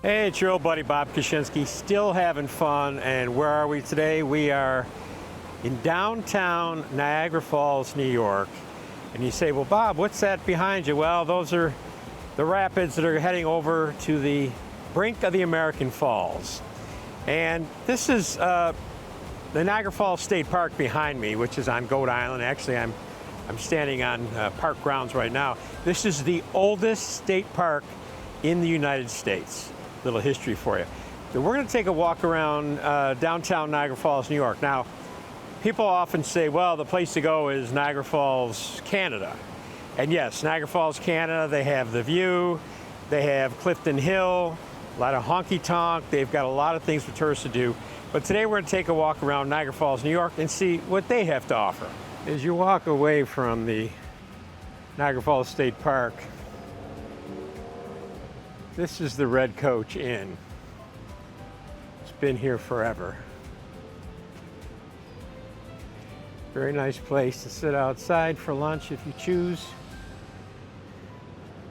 Hey, it's your old buddy Bob Koshinski, still having fun. And where are we today? We are in downtown Niagara Falls, New York. And you say, well, Bob, what's that behind you? Well, those are the rapids that are heading over to the brink of the American Falls. And this is the Niagara Falls State Park behind me, which is on Goat Island. Actually, I'm standing on park grounds right now. This is the oldest state park in the United States. Little history for you. So we're going to take a walk around downtown Niagara Falls, New York. Now, people often say, well, the place to go is Niagara Falls, Canada. And yes, Niagara Falls, Canada, they have the view, they have Clifton Hill, a lot of honky-tonk, they've got a lot of things for tourists to do. But today we're going to take a walk around Niagara Falls, New York and see what they have to offer. As you walk away from the Niagara Falls State Park, this is the Red Coach Inn. It's been here forever. Very nice place to sit outside for lunch if you choose,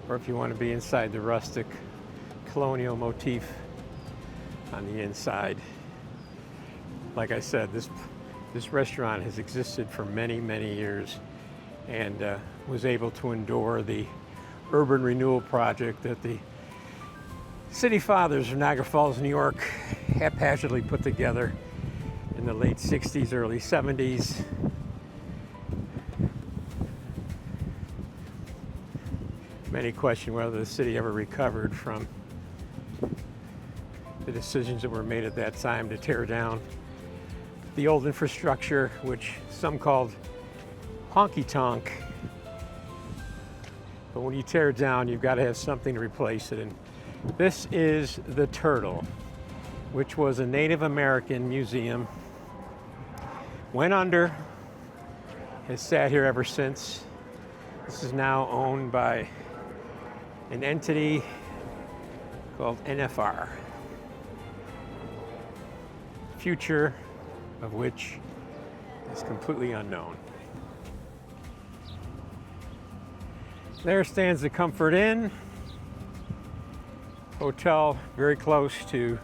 or if you want to be inside the rustic colonial motif on the inside. Like I said, this restaurant has existed for many, many years and was able to endure the urban renewal project that the City Fathers of Niagara Falls, New York haphazardly put together in the late 60s, early 70s. Many question whether the city ever recovered from the decisions that were made at that time to tear down the old infrastructure, which some called honky-tonk. But when you tear it down, you've got to have something to replace it. And this is the Turtle, which was a Native American museum. Went under, has sat here ever since. This is now owned by an entity called NFR. Future of which is completely unknown. There stands the Comfort Inn, hotel very close to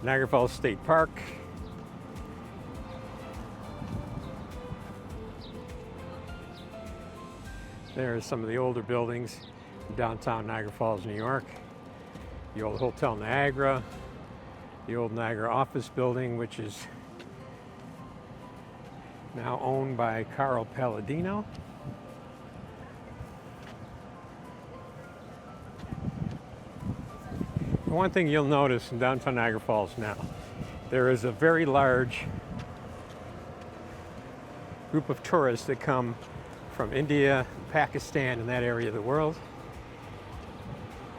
Niagara Falls State Park. There are some of the older buildings in downtown Niagara Falls, New York. The old Hotel Niagara, the old Niagara office building, which is now owned by Carl Palladino. One thing you'll notice in downtown Niagara Falls now, there is a very large group of tourists that come from India, Pakistan, and that area of the world.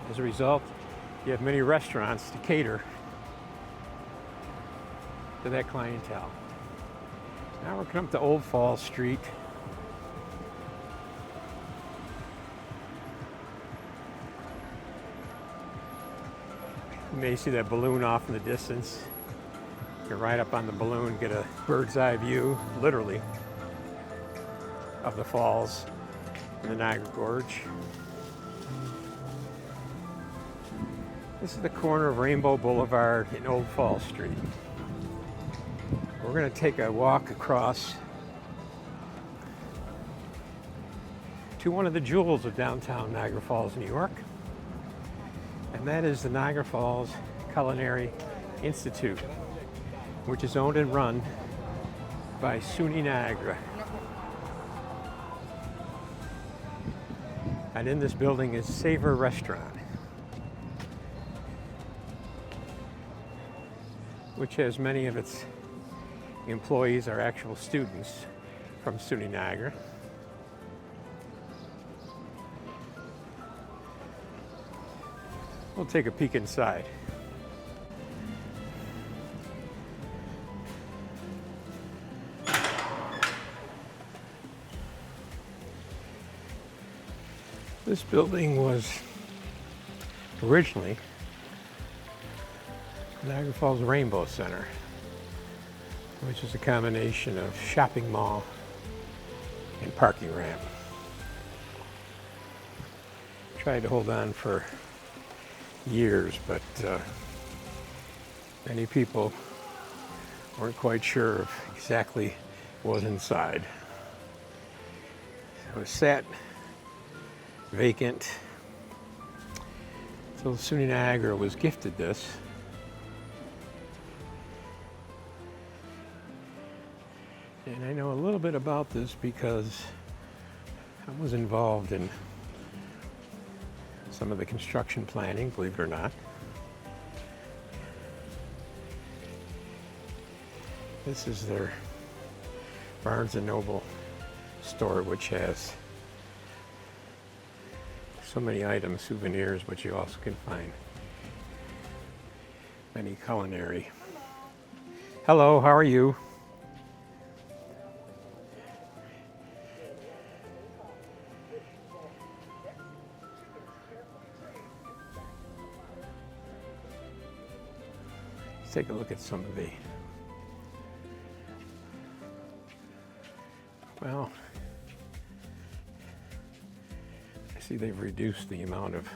As a result, you have many restaurants to cater to that clientele. Now we're coming up to Old Falls Street. You may see that balloon off in the distance. You can ride up on the balloon, get a bird's eye view, literally, of the falls in the Niagara Gorge. This is the corner of Rainbow Boulevard and Old Falls Street. We're going to take a walk across to one of the jewels of downtown Niagara Falls, New York. And that is the Niagara Falls Culinary Institute, which is owned and run by SUNY Niagara. And in this building is Savor Restaurant, which has many of its employees are actual students from SUNY Niagara. We'll take a peek inside. This building was originally Niagara Falls Rainbow Center, which is a combination of shopping mall and parking ramp. Tried to hold on for years, but many people weren't quite sure of exactly what was inside. So it sat vacant until SUNY Niagara was gifted this. And I know a little bit about this because I was involved in some of the construction planning, believe it or not. This is their Barnes & Noble store, which has so many items, souvenirs, but you also can find many culinary. Hello, how are you? Let's take a look at some of the, well, I see they've reduced the amount of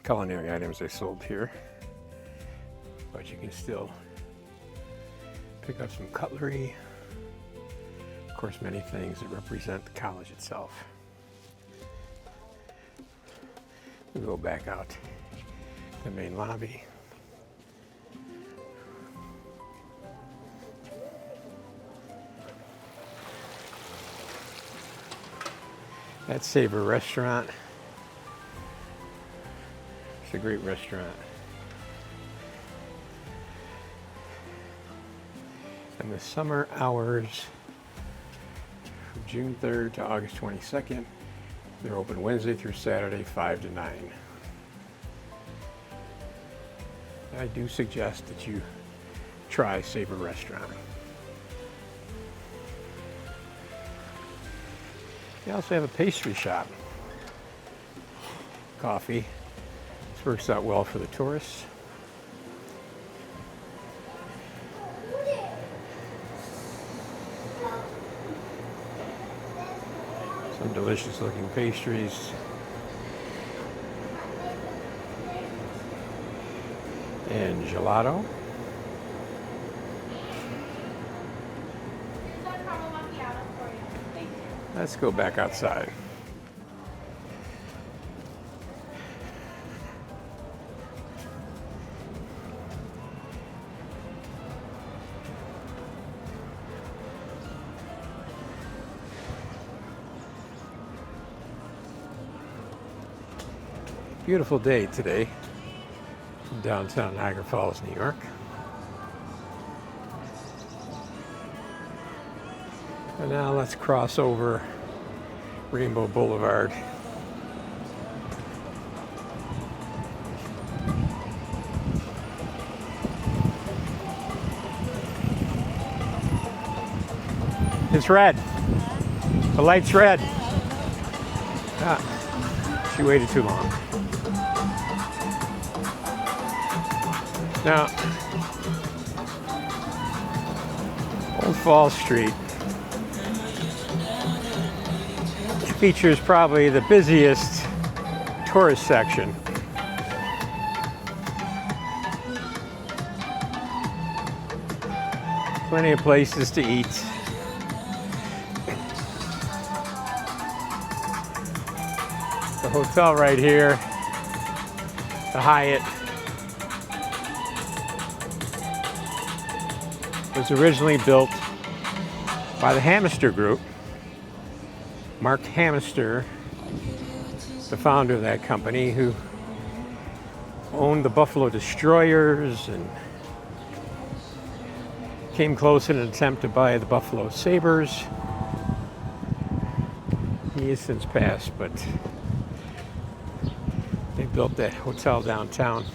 culinary items they sold here, but you can still pick up some cutlery. Of course, many things that represent the college itself. We'll go back out to the main lobby. That's Savor Restaurant. It's a great restaurant. And the summer hours from June 3rd to August 22nd. They're open Wednesday through Saturday, 5 to 9. I do suggest that you try Savor Restaurant. They also have a pastry shop. Coffee. This works out well for the tourists. Some delicious looking pastries. And gelato. Let's go back outside. Beautiful day today in downtown Niagara Falls, New York. And now let's cross over Rainbow Boulevard. It's red. The light's red. Ah, she waited too long. Now, Old Fall Street features probably the busiest tourist section. Plenty of places to eat. The hotel right here, the Hyatt, was originally built by the Hamister Group. Mark Hamister, the founder of that company, who owned the Buffalo Destroyers and came close in an attempt to buy the Buffalo Sabres. He has since passed, but they built that hotel downtown.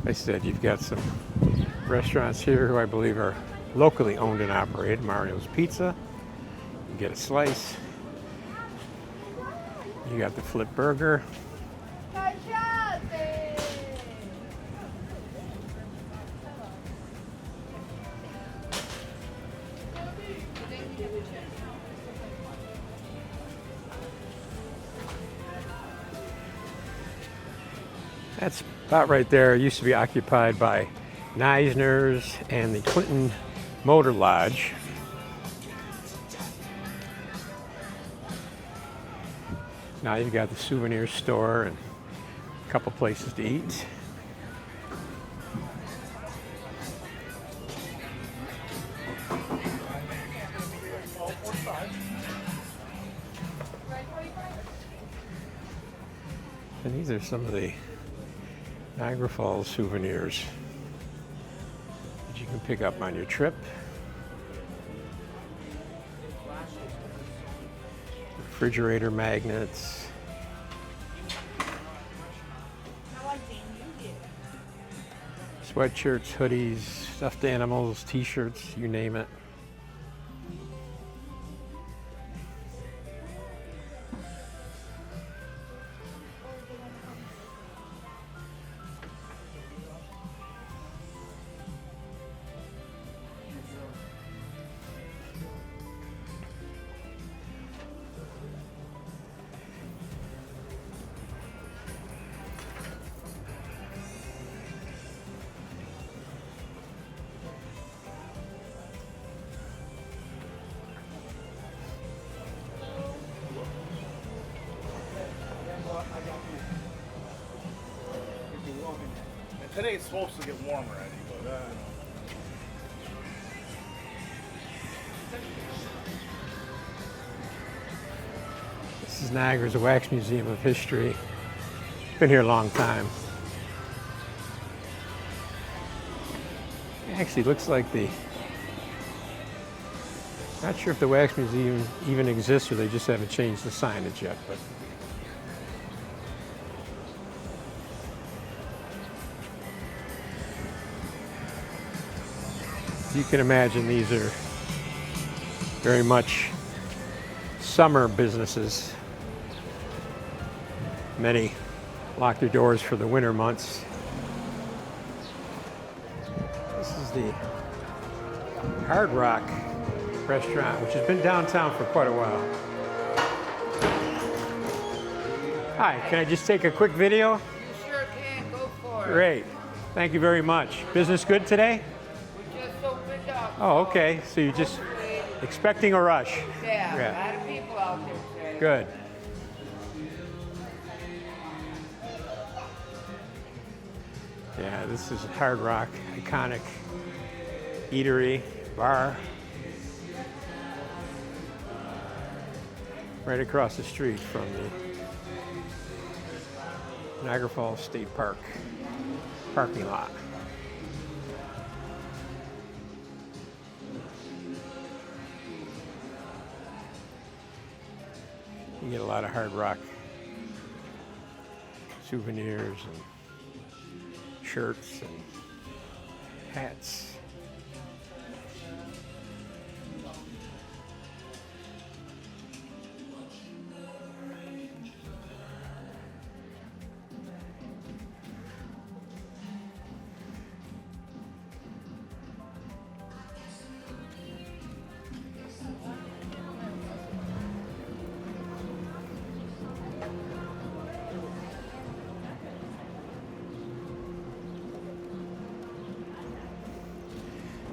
I said you've got some restaurants here who I believe are locally owned and operated. Mario's Pizza, you get a slice. You got the Flip Burger. That spot right there used to be occupied by Neisner's and the Clinton Motor Lodge. Now you've got the souvenir store and a couple places to eat. And these are some of the Niagara Falls souvenirs that you can pick up on your trip. Refrigerator magnets. Sweatshirts, hoodies, stuffed animals, t-shirts, you name it. Today it's supposed to get warmer, Eddie, but This is Niagara's Wax Museum of History. Been here a long time. It actually looks like not sure if the Wax Museum even exists or they just haven't changed the signage yet, but you can imagine these are very much summer businesses. Many lock their doors for the winter months. This is the Hard Rock restaurant, which has been downtown for quite a while. Hi, can I just take a quick video? You sure can, go for it. Great, thank you very much. Business good today? We just opened up. Oh, okay, so you're just expecting a rush. Yeah, a lot of people out there today. Good. Yeah, this is Hard Rock, iconic eatery, bar. Right across the street from the Niagara Falls State Park parking lot. You get a lot of Hard Rock souvenirs and shirts and hats.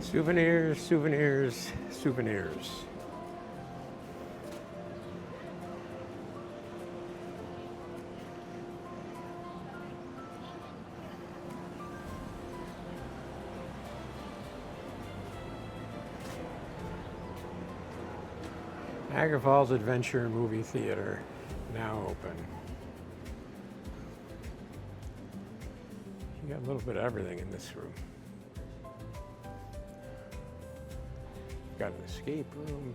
Souvenirs, souvenirs, souvenirs. Niagara Falls Adventure Movie Theater, now open. You got a little bit of everything in this room. Got an escape room.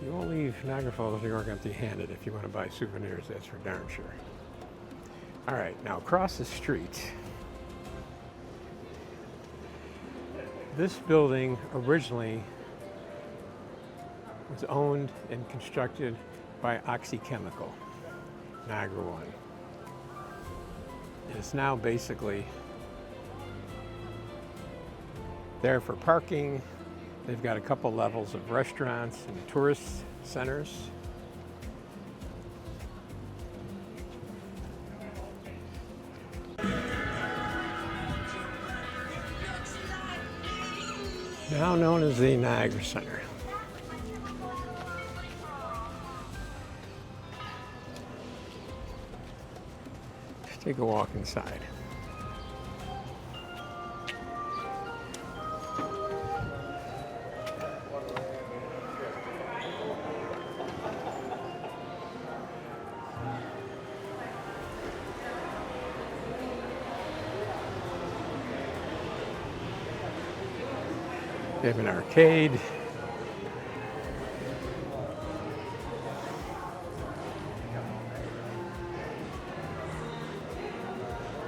You won't leave Niagara Falls, New York empty-handed if you want to buy souvenirs, that's for darn sure. All right, now across the street. This building originally was owned and constructed by Oxy Chemical, Niagara One. It's now basically there for parking. They've got a couple levels of restaurants and tourist centers. now known as the Niagara Center. Let's take a walk inside. They have an arcade.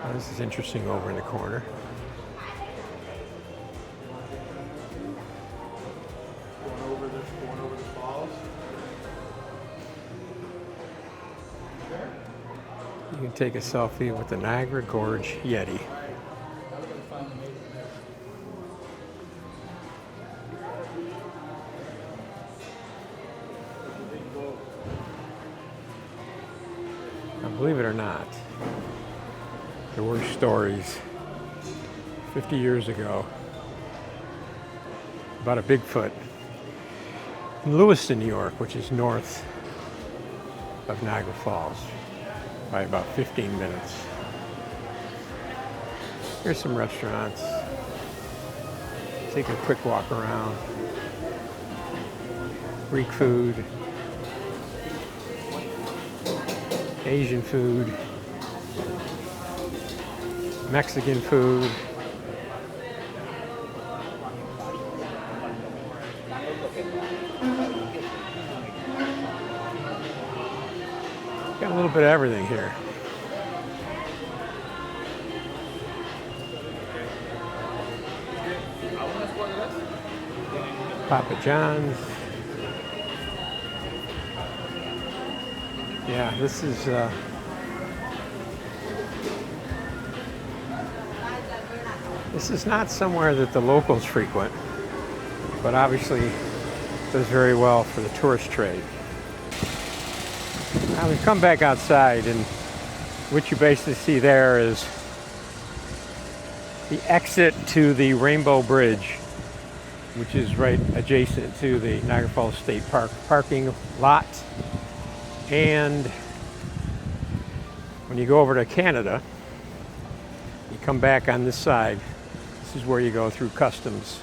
Oh, this is interesting over in the corner. Going over the falls. You can take a selfie with the Niagara Gorge Yeti. Now, believe it or not, there were stories 50 years ago about a Bigfoot in Lewiston, New York, which is north of Niagara Falls by about 15 minutes. Here's some restaurants. Take a quick walk around. Greek food, Asian food, Mexican food. Got a little bit of everything here. Papa John's. Yeah, this is not somewhere that the locals frequent, but obviously does very well for the tourist trade. Now we come back outside, and what you basically see there is the exit to the Rainbow Bridge, which is right adjacent to the Niagara Falls State Park parking lot. And when you go over to Canada, you come back on this side. This is where you go through customs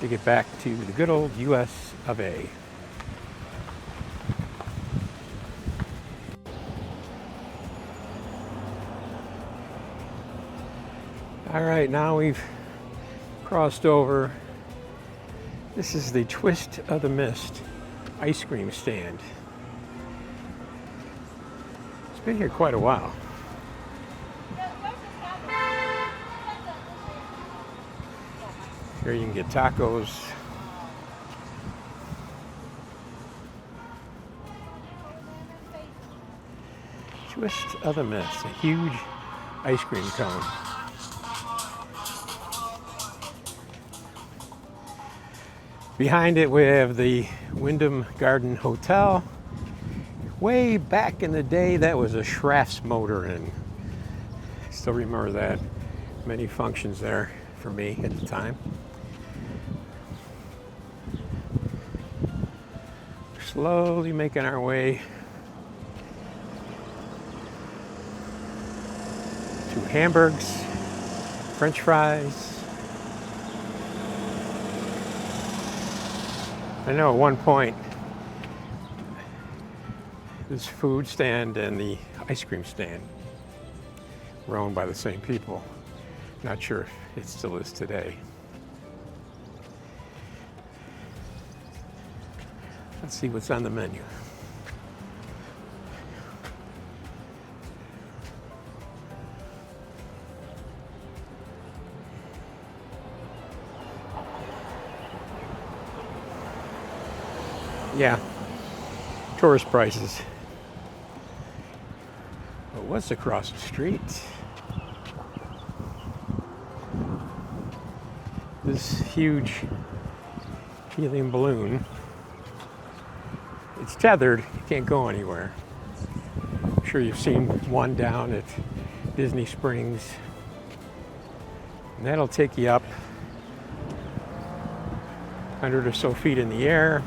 to get back to the good old US of A. All right, now we've crossed over. This is the Twist of the Mist ice cream stand. It's been here quite a while. Here you can get tacos. Twist of the Mist, a huge ice cream cone. Behind it we have the Wyndham Garden Hotel. Way back in the day, that was a Schraff's motor, and I still remember that. Many functions there for me at the time. Slowly making our way to Hamburg's, French fries. I know at one point this food stand and the ice cream stand were owned by the same people. Not sure if it still is today. Let's see what's on the menu. Yeah, tourist prices. But what's across the street? This huge helium balloon. It's tethered, you can't go anywhere. I'm sure you've seen one down at Disney Springs. And that'll take you up 100 or so feet in the air,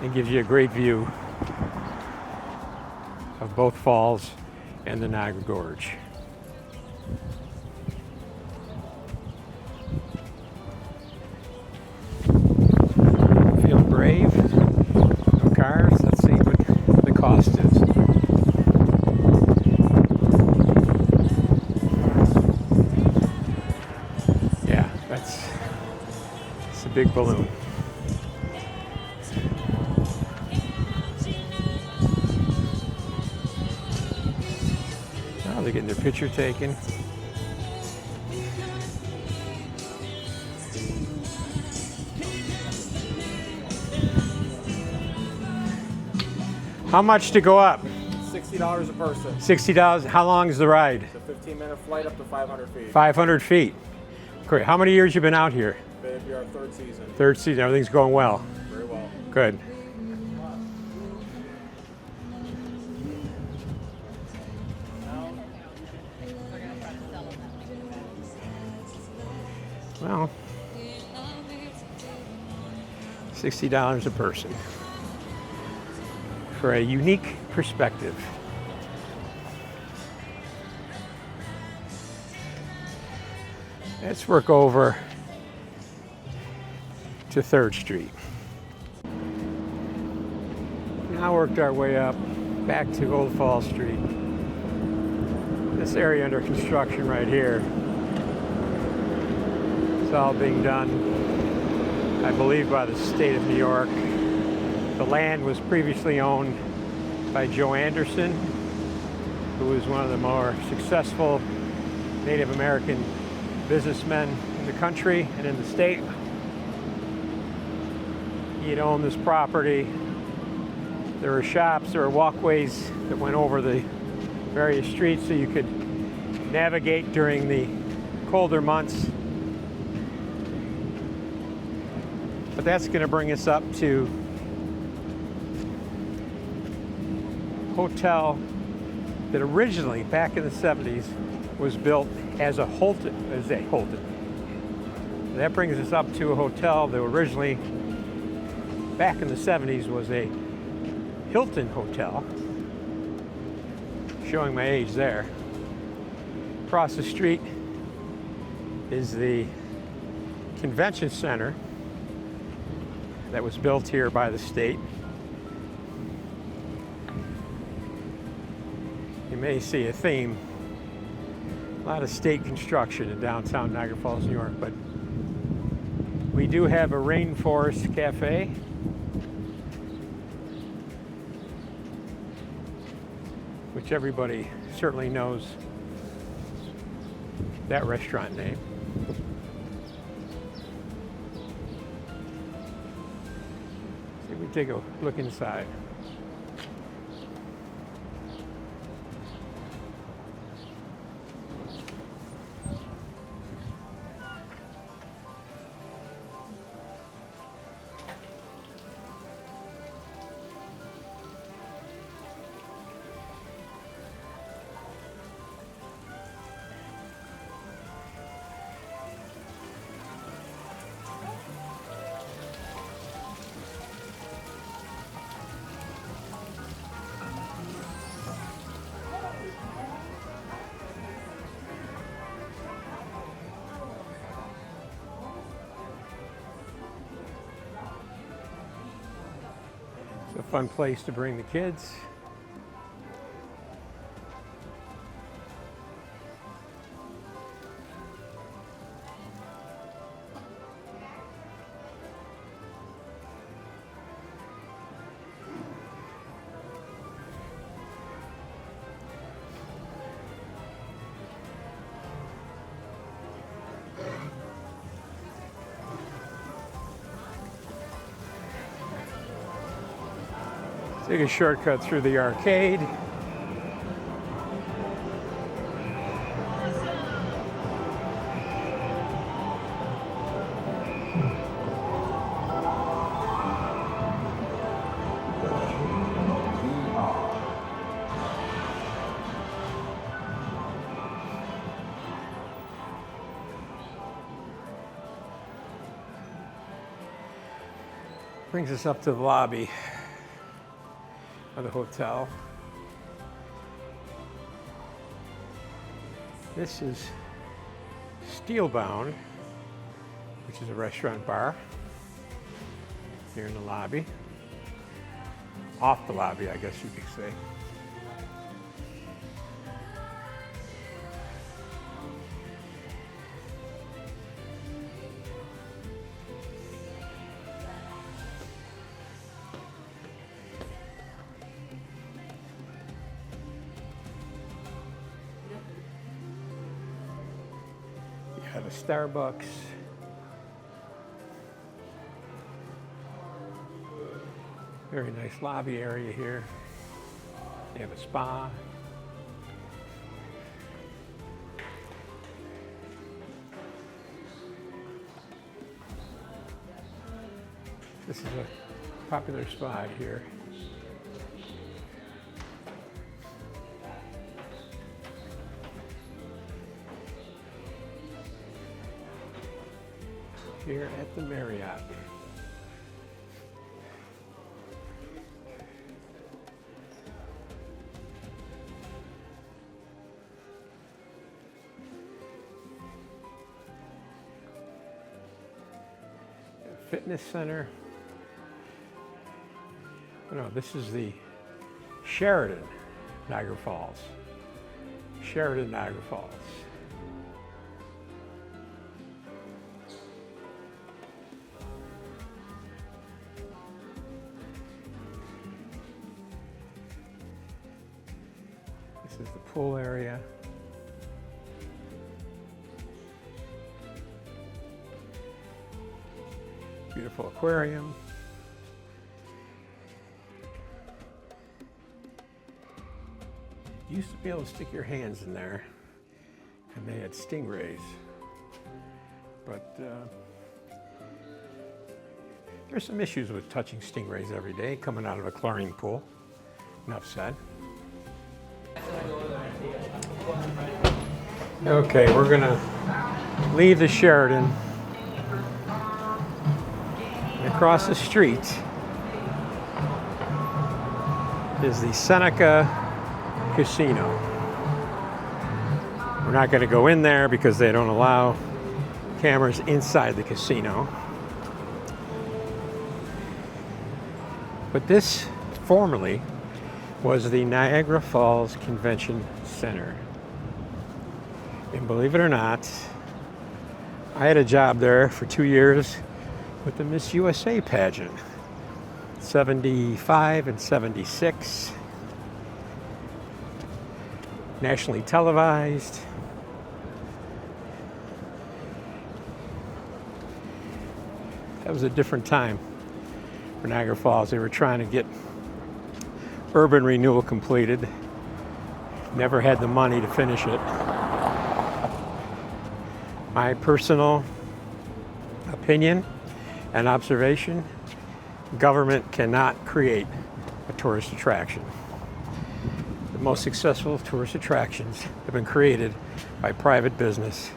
and gives you a great view of both falls and the Niagara Gorge. Feel brave. No cars. Let's see what the cost is. Yeah, it's a big balloon. Oh, they're getting their picture taken. How much to go up? $60 a person. $60. How long is the ride? It's a 15-minute flight up to 500 feet. 500 feet. Great. How many years you been out here? It'll be our third season. Third season. Everything's going well. Very well. Good. Well, $60 a person for a unique perspective. Let's work over to 3rd Street. Now worked our way up back to Old Fall Street. This area under construction right here. It's all being done, I believe, by the state of New York. The land was previously owned by Joe Anderson, who was one of the more successful Native American businessmen in the country and in the state. He had owned this property. There were shops, there were walkways that went over the various streets so you could navigate during the colder months. But that's going to bring us up to a hotel that originally, back in the 70s, was built as a Hilton. That brings us up to a hotel that originally, back in the 70s, was a Hilton hotel. Showing my age there. Across the street is the convention center that was built here by the state. You may see a theme. A lot of state construction in downtown Niagara Falls, New York, but we do have a Rainforest Cafe. Which everybody certainly knows that restaurant name. See, we take a look inside. It's a fun place to bring the kids. Take a shortcut through the arcade. Brings us up to the lobby of the hotel. This is Steelbound, which is a restaurant bar here in the lobby. Off the lobby, I guess you could say. You have a Starbucks. Very nice lobby area here. They have a spa. This is a popular spot here. Here at the Marriott. Fitness center. Oh, no, this is the Sheraton, Niagara Falls. Sheraton, Niagara Falls. This is the pool area. Beautiful aquarium. You used to be able to stick your hands in there, and they had stingrays. But there's some issues with touching stingrays every day coming out of a chlorine pool. Enough said. Okay, we're gonna leave the Sheraton. Across the street is the Seneca Casino. We're not going to go in there because they don't allow cameras inside the casino. But this formerly was the Niagara Falls Convention Center. And believe it or not, I had a job there for 2 years with the Miss USA pageant, 75 and 76, nationally televised. That was a different time for Niagara Falls. They were trying to get urban renewal completed. Never had the money to finish it. My personal opinion and observation, government cannot create a tourist attraction. The most successful tourist attractions have been created by private business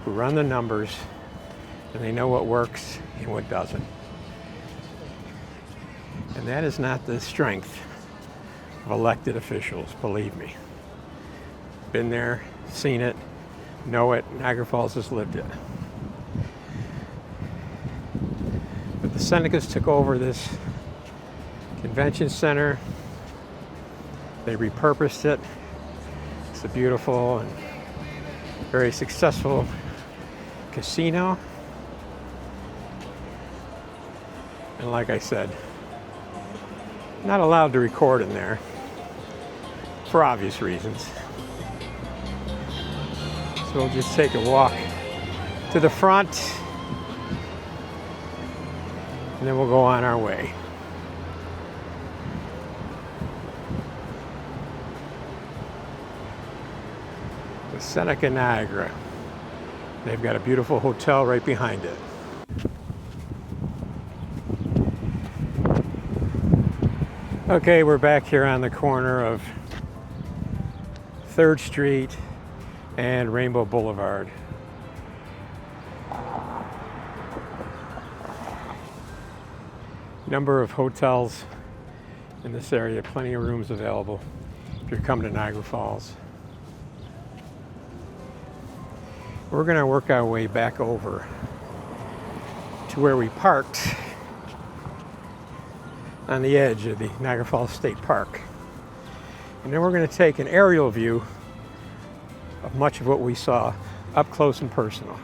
who run the numbers and they know what works and what doesn't. And that is not the strength of elected officials, believe me. Been there, seen it, know it. Niagara Falls has lived it. But the Senecas took over this convention center. They repurposed it. It's a beautiful and very successful casino. And like I said, not allowed to record in there for obvious reasons. So we'll just take a walk to the front and then we'll go on our way. The Seneca Niagara. They've got a beautiful hotel right behind it. Okay, we're back here on the corner of 3rd Street and Rainbow Boulevard. Number of hotels in this area, plenty of rooms available if you're coming to Niagara Falls. We're going to work our way back over to where we parked on the edge of the Niagara Falls State Park. And then we're going to take an aerial view of much of what we saw up close and personal.